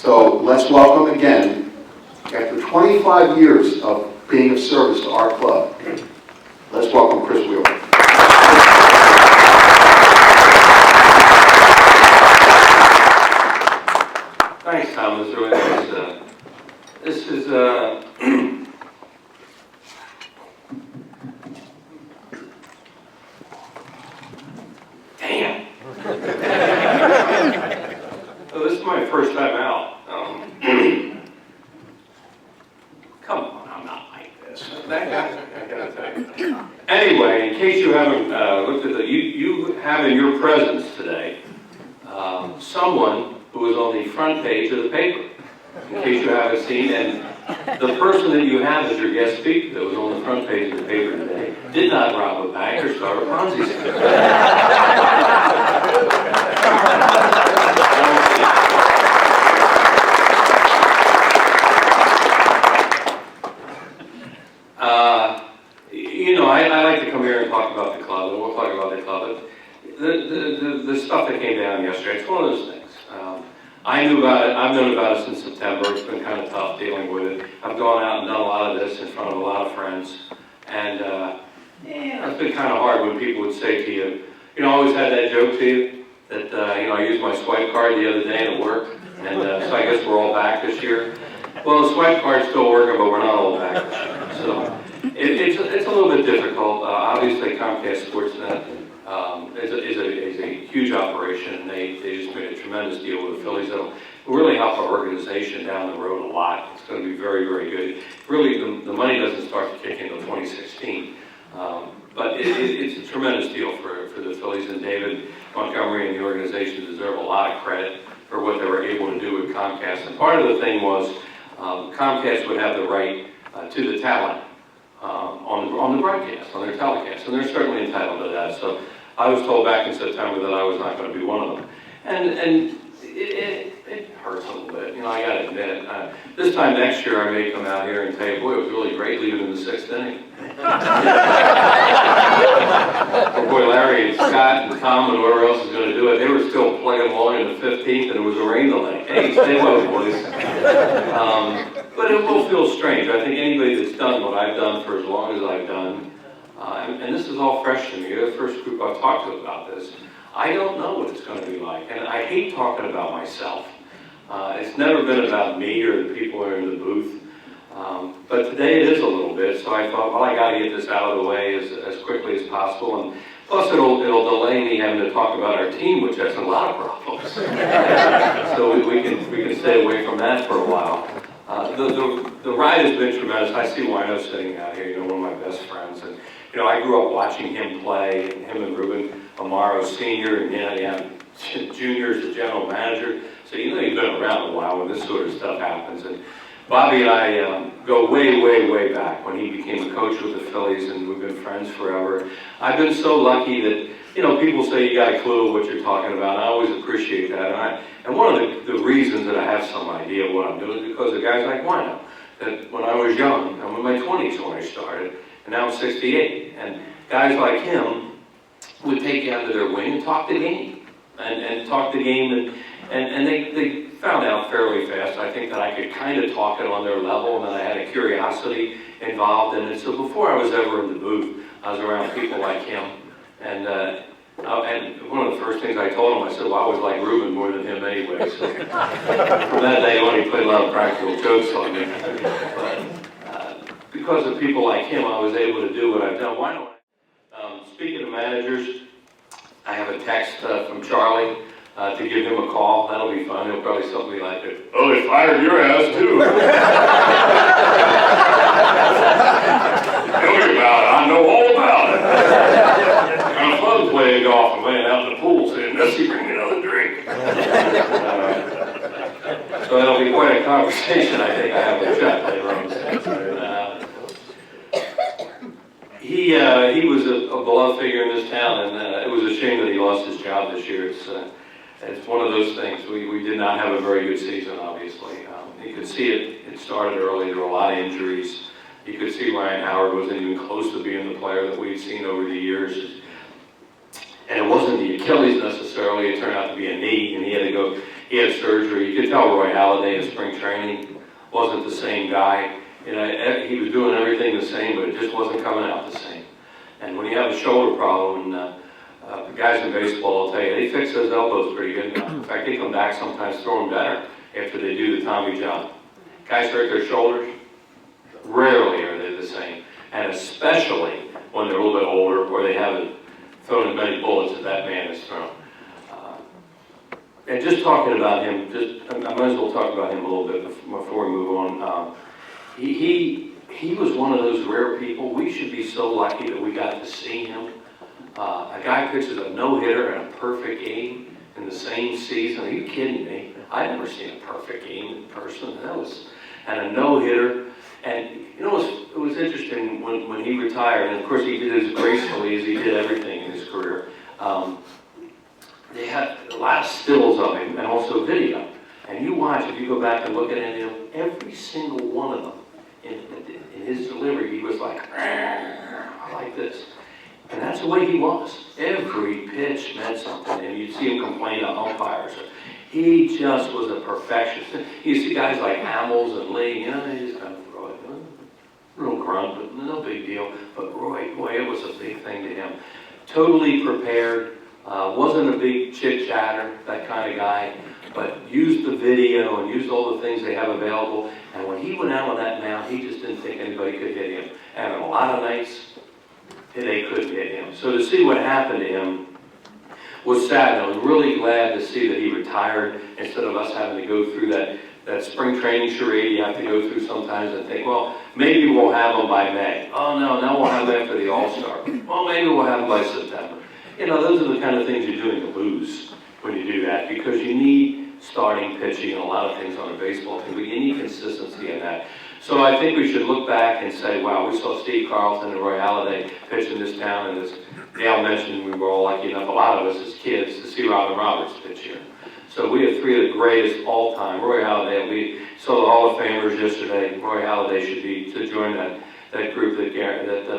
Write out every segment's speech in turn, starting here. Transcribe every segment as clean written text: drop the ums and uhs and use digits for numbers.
So let's welcome again, after 25 years of being of service to our club, let's welcome Chris Wheeler. Thanks, Tom. This really nice. This is damn. So this is my first time out. Come on, I'm not like this. I gotta tell you. Anyway, in case you haven't looked at you have in your presence today someone who was on the front page of the paper. In case you haven't seen, and the person that you have as your guest speaker that was on the front page of the paper today did not rob a bank or start a Ponzi scheme. You know, I like to come here and talk about the club, and we'll talk about the club. The stuff that came down yesterday, it's one of those things. I knew about it. I've known about it since September. It's been kind of tough dealing with it. I've gone out and done a lot of this in front of a lot of friends, and it's been kind of hard when people would say to you, you know, I always had that joke to you that you know, I used my swipe card the other day at work, and so I guess we're all back this year. Well, the swipe card's still working, but we're not all back this year. So it's a little bit difficult. Obviously, Comcast Sportsnet is a huge operation, and they just made a tremendous deal with the Phillies that'll really help our organization down the road a lot. It's going to be very, very good. Really, the money doesn't start to kick in until 2016, but it's a tremendous deal for the Phillies, and David Montgomery and the organization deserve a lot of credit for what they were able to do with Comcast. And part of the thing was Comcast would have the right to the talent on the broadcast, on their telecast, and they're certainly entitled to that. So I was told back in September that I was not going to be one of them, and it hurts a little bit. You know, I got to admit it. This time next year, I may come out here and tell you, boy, it was really great leaving in the 6th inning. But boy, Larry and Scott and Tom and whoever else is going to do it, they were still plugging along in the 15th, and it was a rain delay. Hey, stay low, boys. But it will feel strange. I think anybody that's done what I've done for as long as I've done, and this is all fresh to me. You're the first group I've talked to about this. I don't know what it's going to be like, and I hate talking about myself. It's never been about me or the people who are in the booth, but today it is a little bit. So I thought, well, I got to get this out of the way as quickly as possible, and plus it'll delay me having to talk about our team, which has a lot of problems. So we can stay away from that for a while. The ride has been tremendous. I see Wino sitting out here, you know, one of my best friends, and you know, I grew up watching him play, him and Ruben Amaro Sr., and you have Junior as the general manager, so you know you've been around a while when this sort of stuff happens. And Bobby and I go way, way, way back when he became a coach with the Phillies, and we've been friends forever. I've been so lucky that, you know, people say you got a clue what you're talking about, and I always appreciate that. And one of the reasons that I have some idea of what I'm doing is because of guys like Wino, that when I was young, I'm in my 20s when I started, and now I'm 68, and guys like him would take you under their wing and talk the game, and talk the game, and they found out fairly fast, I think, that I could kind of talk it on their level, and that I had a curiosity involved in it. So before I was ever in the booth, I was around people like him, and one of the first things I told him, I said, well, I always liked Ruben more than him anyway. So from that day on, he played a lot of practical jokes on me. But because of people like him, I was able to do what I've done. Why don't I? Speaking of managers, I have a text from Charlie to give him a call. That'll be fun. He'll probably something like, oh, they fired your ass too. Tell me about it. I know all about it. I'm fun playing golf and laying out in the pool saying, Nessie, bring me another drink. So that'll be quite a conversation, I think, I have with Jeff later on. He was a beloved figure in this town, and it was a shame that he lost his job this year. It's one of those things. We did not have a very good season, obviously. You could see it started early. There were a lot of injuries. You could see Ryan Howard wasn't even close to being the player that we'd seen over the years. And it wasn't the Achilles necessarily. It turned out to be a knee, and he He had surgery. You could tell Roy Halladay in spring training wasn't the same guy. You know, he was doing everything the same, but it just wasn't coming out the same. And when you have a shoulder problem, the guys in baseball will tell you, they fix those elbows pretty good now. In fact, they come back sometimes throwing better after they do the Tommy John. Guys hurt their shoulders, rarely are they the same. And especially when they're a little bit older or they haven't thrown as many bullets as that man has thrown. And just talking about him, I might as well talk about him a little bit before we move on. He was one of those rare people. We should be so lucky that we got to see him. A guy pitches a no-hitter and a perfect game in the same season. Are you kidding me? I've never seen a perfect game in person. And a no-hitter. And you know, it was interesting when he retired, and of course he did it as gracefully as he did everything in his career. They had a lot of stills of him and also video. And you watch, if you go back and look at him, every single one of them, in his delivery, he was like this. And that's the way he was. Every pitch meant something, and you'd see him complain to umpires. He just was a perfectionist. You see guys like Hamels and Lee, you know, they just kind of throw it. Real grunt, but no big deal. But Roy, boy, it was a big thing to him. Totally prepared. Wasn't a big chit-chatter, that kind of guy, but used the video and used all the things they have available. And when he went out on that mound, he just didn't think anybody could hit him. And on a lot of nights, they couldn't hit him. So to see what happened to him was sad. I was really glad to see that he retired instead of us having to go through that spring training charade you have to go through sometimes and think, well, maybe we'll have him by May. Oh, no, now we'll have him after the All-Star. Well, maybe we'll have him by September. You know, those are the kind of things you're doing to lose when you do that, because you need starting pitching and a lot of things on a baseball team, but you need consistency in that. So I think we should look back and say, wow, we saw Steve Carlton and Roy Halladay pitch in this town, and as Dale mentioned, we were all lucky enough, a lot of us as kids, to see Robin Roberts pitch here. So we have three of the greatest all-time. Roy Halladay, we saw the Hall of Famers yesterday. Roy Halladay should be to join that group that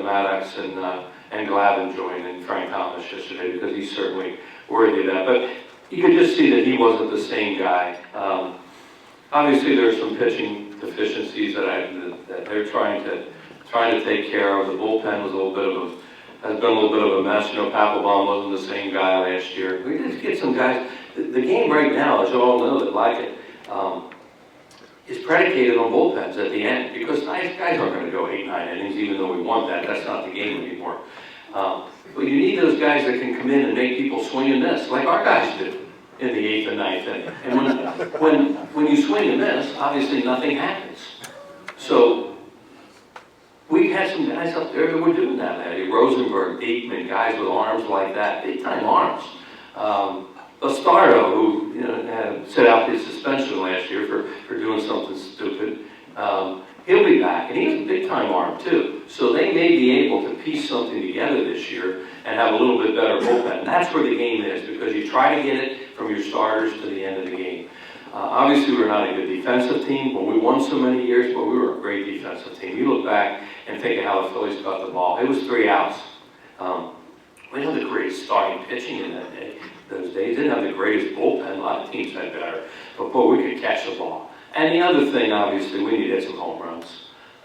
Maddox and Glavine joined, and Frank Thomas yesterday, because he's certainly worthy of that. But you could just see that he wasn't the same guy. Obviously, there are some pitching deficiencies that they're trying to take care of. The bullpen was has been a little bit of a mess. You know, Papelbon wasn't the same guy last year. We just get some guys. The game right now, as you all know that like it, is predicated on bullpens at the end, because guys aren't going to go 8-9 innings, even though we want that. That's not the game anymore. But you need those guys that can come in and make people swing and miss, like our guys do in the 8th and 9th inning. And when you swing and miss, obviously nothing happens. So we had some guys up there that were doing that. Eddie Rosenberg, Diekman, guys with arms like that, big-time arms. Bastardo, who had set out his suspension last year for doing something stupid, he'll be back, and he has a big-time arm too. So they may be able to piece something together this year and have a little bit better bullpen. And that's where the game is, because you try to get it from your starters to the end of the game. Obviously, we're not a good defensive team. When we won so many years, but we were a great defensive team. You look back and think of how the Phillies got the ball. It was 3 outs. We didn't have the greatest starting pitching in those days. Didn't have the greatest bullpen. A lot of teams had better. But boy, we could catch the ball. And the other thing, obviously, we need to hit some home runs.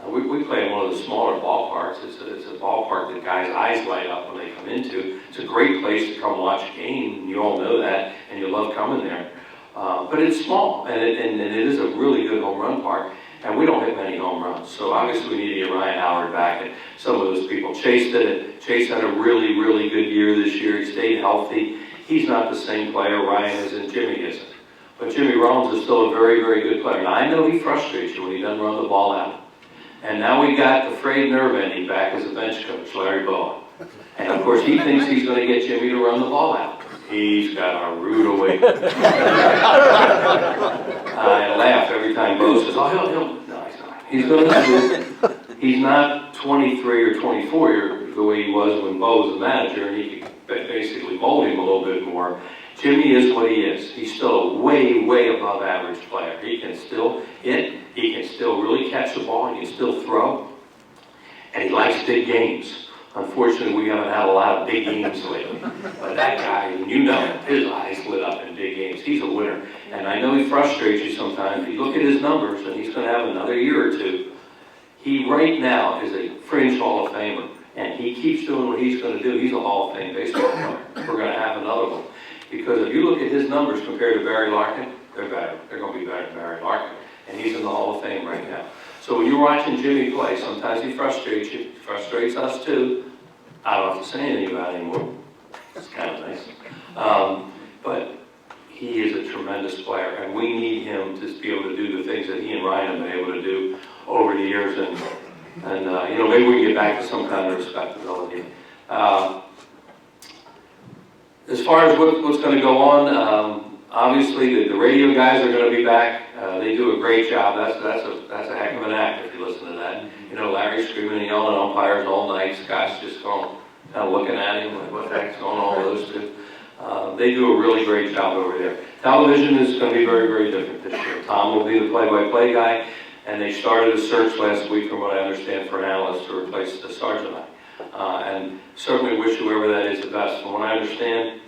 We play in one of the smaller ballparks. It's a ballpark that guys' eyes light up when they come into. It's a great place to come watch a game, and you all know that, and you love coming there. But it's small, and it is a really good home run park, and we don't hit many home runs. So obviously we need to get Ryan Howard back, and some of those people. Chase did it. Chase had a really, really good year this year. He stayed healthy. He's not the same player Ryan is, and Jimmy isn't. But Jimmy Rollins is still a very, very good player. And I know he frustrates you when he doesn't run the ball out. And now we got the frayed nerve ending back as a bench coach, Larry Bowen. And of course he thinks he's going to get Jimmy to run the ball out. He's got a rude awakening. I laugh every time Bo says, oh, no, he's not. He's going to he's not 23 or 24 the way he was when Bo was the manager, and he could basically mold him a little bit more. Jimmy is what he is. He's still a way, way above average player. He can still hit, he can still really catch the ball, he can still throw, and he likes big games. Unfortunately, we haven't had a lot of big games lately. But that guy, you know, his eyes lit up in big games. He's a winner. And I know he frustrates you sometimes, but you look at his numbers, and he's going to have another year or two. He right now is a fringe Hall of Famer, and he keeps doing what he's going to do. He's a Hall of Fame baseball player. We're going to have another one. Because if you look at his numbers compared to Barry Larkin, they're better. They're going to be better than Barry Larkin. And he's in the Hall of Fame right now. So when you're watching Jimmy play, sometimes he frustrates you. He frustrates us too. I don't have to say anything about it anymore. It's kind of nice. But he is a tremendous player, and we need him to be able to do the things that he and Ryan have been able to do over the years. And you know, maybe we can get back to some kind of respectability. As far as what's going to go on, obviously the radio guys are going to be back. They do a great job. That's a heck of an act if you listen to that. You know, Larry screaming and yelling at umpires all night. Scott's just going, kind of looking at him like, what the heck's going on with those two? They do a really great job over there. Television is going to be very, very different this year. Tom will be the play-by-play guy, and they started a search last week, from what I understand, for an analyst to replace the Sergeant. And certainly wish whoever that is the best. From what I understand,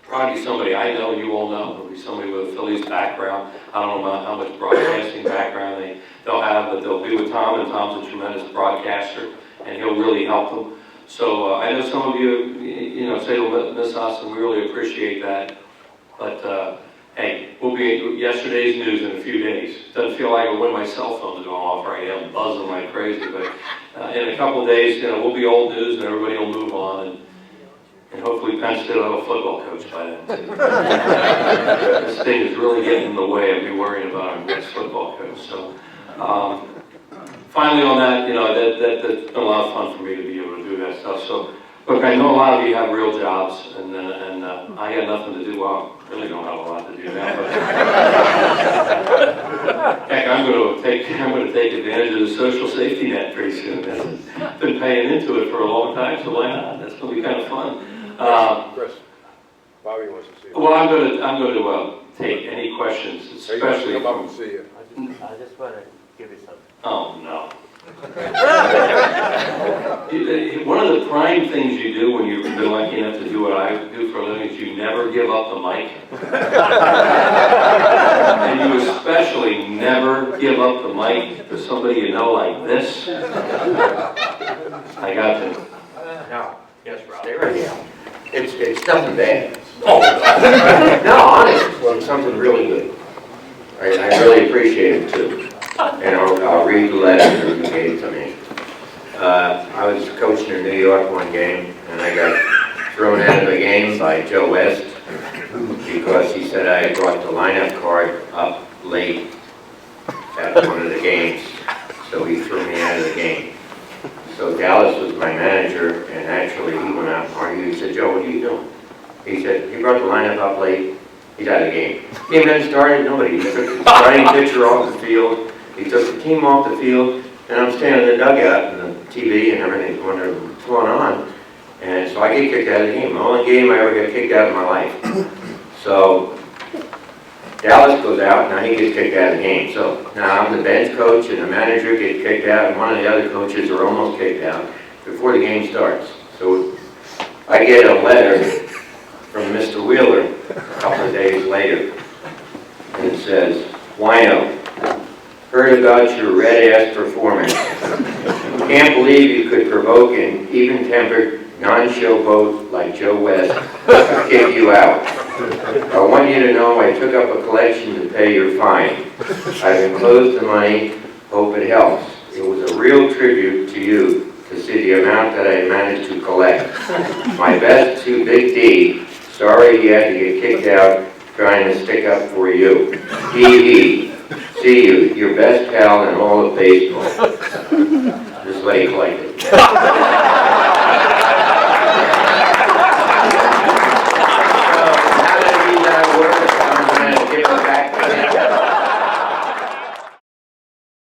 probably somebody I know, you all know. It'll be somebody with a Phillies background. I don't know how much broadcasting background they'll have, but they'll be with Tom, and Tom's a tremendous broadcaster, and he'll really help them. So I know some of you know, say they'll miss us, and we really appreciate that. But hey, we'll be yesterday's news in a few days. Doesn't feel like when my cell phone's going off right now, I'm buzzing like crazy. But in a couple of days, you know, we'll be old news, and everybody will move on. And hopefully Penn State will have a football coach by then, too. This thing is really getting in the way of me worrying about our next football coach. So, finally on that, you know, that's been a lot of fun for me to be able to do that stuff. So, look, I know a lot of you have real jobs, and I got nothing to do. Well, I really don't have a lot to do now. But heck, I'm going to take advantage of the social safety net pretty soon. I've been paying into it for a long time, so why not? That's going to be kind of fun. Chris, Bobby wants to see you. Well, I'm going to take any questions, especially come up and see you. I just want to give you something. Oh no. One of the prime things you do when you've been lucky enough to do what I do for a living is you never give up the mic. And you especially never give up the mic to somebody you know like this. I got to. No. Yes, Rob. Stay right here. It's nothing bad. Oh. No, honest. Well, it's something really good. I really appreciate it too. And I'll read the letter that you gave to me. I was coaching in New York one game, and I got thrown out of the game by Joe West because he said I had brought the lineup card up late at one of the games. So he threw me out of the game. So Dallas was my manager, and actually he went out and argued. He said, Joe, what are you doing? He said, he brought the lineup up late. He's out of the game. Game then started, nobody. He took the starting pitcher off the field. He took the team off the field, and I'm standing in the dugout, and the TV and everything's wondering what's going on. And so I get kicked out of the game. The only game I ever got kicked out in my life. So Dallas goes out, now he gets kicked out of the game. So now I'm the bench coach, and the manager gets kicked out, and one of the other coaches are almost kicked out before the game starts. So I get a letter from Mr. Wheeler a couple of days later, and it says, Wino, heard about your red-ass performance. Can't believe you could provoke an even-tempered, non-showboat like Joe West to kick you out. I want you to know I took up a collection to pay your fine. I've enclosed the money, hope it helps. It was a real tribute to you to see the amount that I managed to collect. My best to Big D, sorry he had to get kicked out trying to stick up for you. Hee. See you, your best pal in all of baseball. Just let it collect it.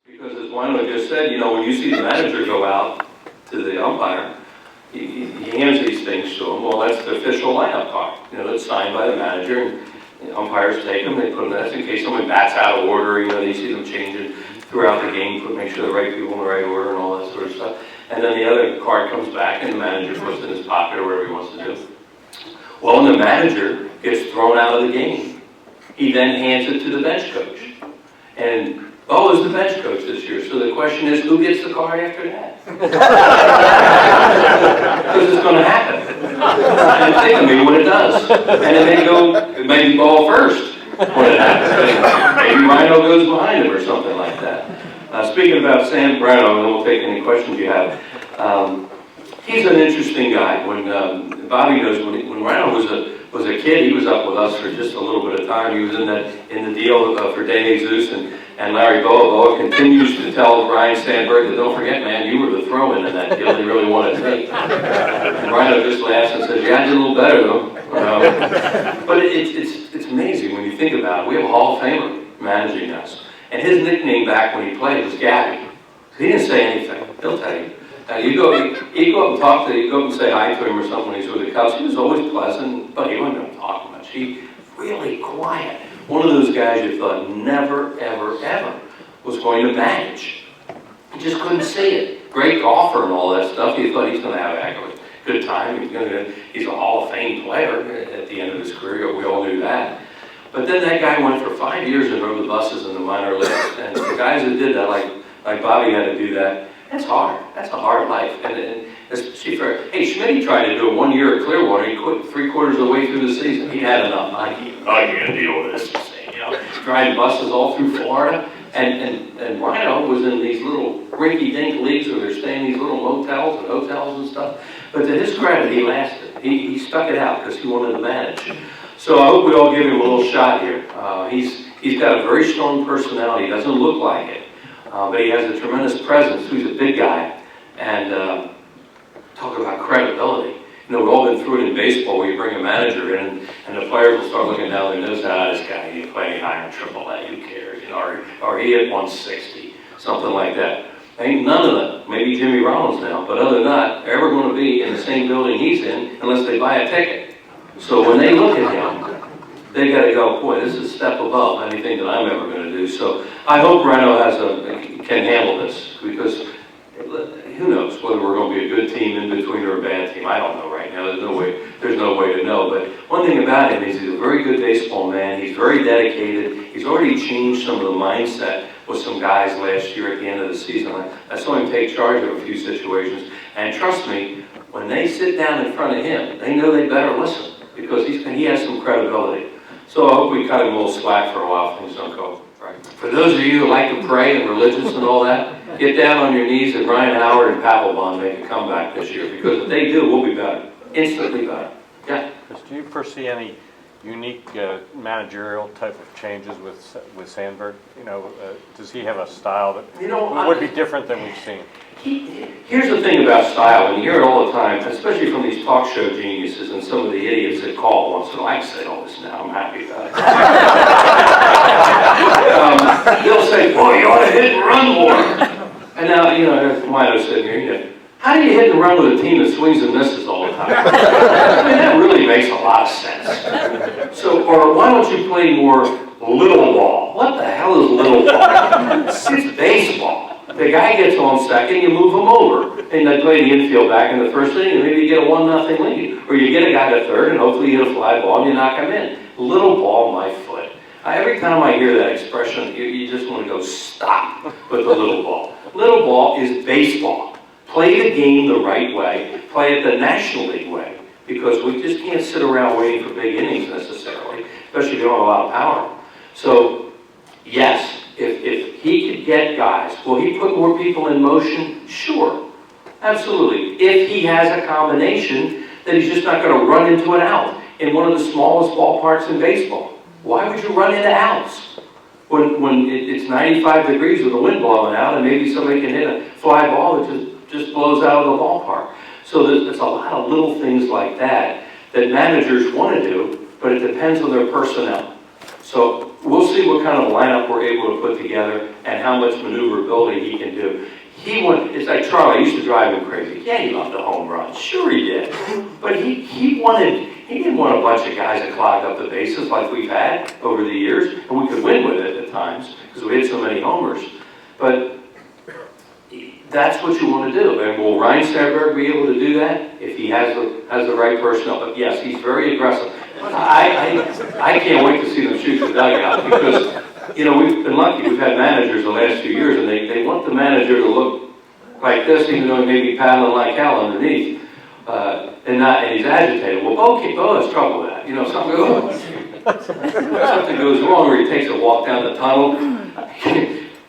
Because as Wino just said, you know, when you see the manager go out to the umpire, he hands these things to him. Well, that's the official lineup card. You know, that's signed by the manager. And umpires take them, they put them, that's in case someone bats out of order, you know, they see them changing throughout the game, make sure the right people in the right order and all that sort of stuff. And then the other card comes back and the manager puts it in his pocket or whatever he wants to do. Well, when the manager gets thrown out of the game, he then hands it to the bench coach. And Bo is the bench coach this year, so the question is, who gets the card after that? Because it's going to happen. And think of me when it does. And it may go, it may be Bo first when it happens. Maybe Rhino goes behind him or something like that. Speaking about Sam Rhino, and then we'll take any questions you have. He's an interesting guy. When Bobby knows, when Rhino was a kid, he was up with us for just a little bit of time. He was in the deal for De Jesus and Larry Boa. Boa continues to tell Ryan Sandberg that, don't forget, man, you were the throw-in in that deal. He really wanted to take. And Rhino just laughs and says, yeah, I did a little better though. But it's amazing when you think about it. We have a Hall of Famer managing us. And his nickname back when he played was Gabby. He didn't say anything. He'll tell you. You go up and say hi to him or something when he's with the Cubs. He was always pleasant, but he wasn't going to talk much. He really quiet. One of those guys you thought never, ever, ever was going to manage. You just couldn't see it. Great golfer and all that stuff. You thought he's going to have a heck of a good time. He's a Hall of Fame player at the end of his career. We all knew that. But then that guy went for 5 years and rode the buses in the minor leagues. And the guys that did that, like Bobby had to do that, that's hard. That's a hard life. And especially for, hey, Schmidt tried to do it 1 year at Clearwater. He quit 3/4 of the way through the season. He had enough. I can't deal with this. Driving buses all through Florida. And Rhino was in these little rinky-dink leagues where they're staying in these little motels and hotels and stuff. But to his credit, he lasted. He stuck it out because he wanted to manage. So I hope we all give him a little shot here. He's got a very strong personality. He doesn't look like it. But he has a tremendous presence. He's a big guy. And talk about credibility. You know, we've all been through it in baseball where you bring a manager in and the players will start looking down their nose, this guy, he playing high in AAA, who cares? You know, or he hit 160, something like that. Ain't none of them, maybe Jimmy Rollins now, but other than that, ever going to be in the same building he's in unless they buy a ticket. So when they look at him, they got to go, boy, this is a step above anything that I'm ever going to do. So I hope Rhino can handle this, because who knows whether we're going to be a good team in between or a bad team. I don't know right now. There's no way to know. But one thing about him is he's a very good baseball man. He's very dedicated. He's already changed some of the mindset with some guys last year at the end of the season. I saw him take charge of a few situations. And trust me, when they sit down in front of him, they know they better listen, because he has some credibility. So I hope we cut him a little slack for a while. Things don't go right. For those of you who like to pray and religious and all that, get down on your knees and Ryan Howard and Papelbon make a comeback this year, because if they do, we'll be better. Instantly better. Yeah? Chris, do you foresee any unique managerial type of changes with Sandberg? You know, does he have a style that would be different than we've seen? Here's the thing about style, and you hear it all the time, especially from these talk show geniuses and some of the idiots that call once in a while. I can say all this now, I'm happy about it. They'll say, boy, you ought to hit and run more. And now, you know, Milo sitting here, you know, how do you hit and run with a team that swings and misses all the time? I mean, that really makes a lot of sense. So, or why don't you play more little ball? What the hell is little ball? It's baseball. The guy gets on second, you move him over. And they play the infield back in the first inning, and maybe you get a 1-0 lead. Or you get a guy to third, and hopefully you hit a fly ball and you knock him in. Little ball, my foot. Every time I hear that expression, you just want to go stop with the little ball. Little ball is baseball. Play the game the right way. Play it the National League way. Because we just can't sit around waiting for big innings necessarily, especially if you don't have a lot of power. So, yes, if he could get guys, will he put more people in motion? Sure, absolutely. If he has a combination that he's just not going to run into an out in one of the smallest ballparks in baseball. Why would you run into outs when it's 95 degrees with the wind blowing out and maybe somebody can hit a fly ball that just blows out of the ballpark? So there's a lot of little things like that managers want to do, but it depends on their personnel. So we'll see what kind of lineup we're able to put together and how much maneuverability he can do. It's like Charlie used to drive him crazy. Yeah, he loved the home run. Sure he did. But he didn't want a bunch of guys that clogged up the bases like we've had over the years, and we could win with it at times because we hit so many homers. But that's what you want to do. And will Ryan Sandberg be able to do that if he has the right personnel? But yes, he's very aggressive. I can't wait to see them shoot the dugout because, you know, we've been lucky. We've had managers the last few years, and they want the manager to look like this, even though he may be paddling like hell underneath, and he's agitated. Well, okay, there's trouble with that. You know, something goes wrong, or he takes a walk down the tunnel.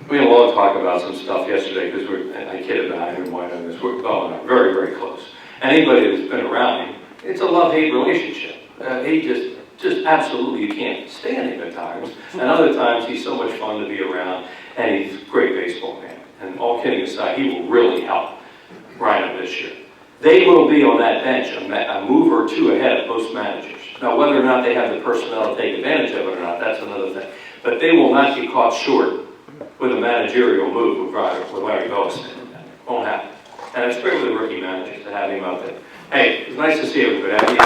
We had a long talk about some stuff yesterday because I kid about him and why on this. We're very, very close. Anybody that's been around him, it's a love-hate relationship. He just absolutely, you can't stand him at times. And other times, he's so much fun to be around, and he's a great baseball man. And all kidding aside, he will really help Rhino this year. They will be on that bench a move or two ahead of most managers. Now, whether or not they have the personnel to take advantage of it or not, that's another thing. But they will not get caught short with a managerial move with Larry Boas. Won't happen. And it's great with the rookie managers to have him out there. Hey, it's nice to see everybody.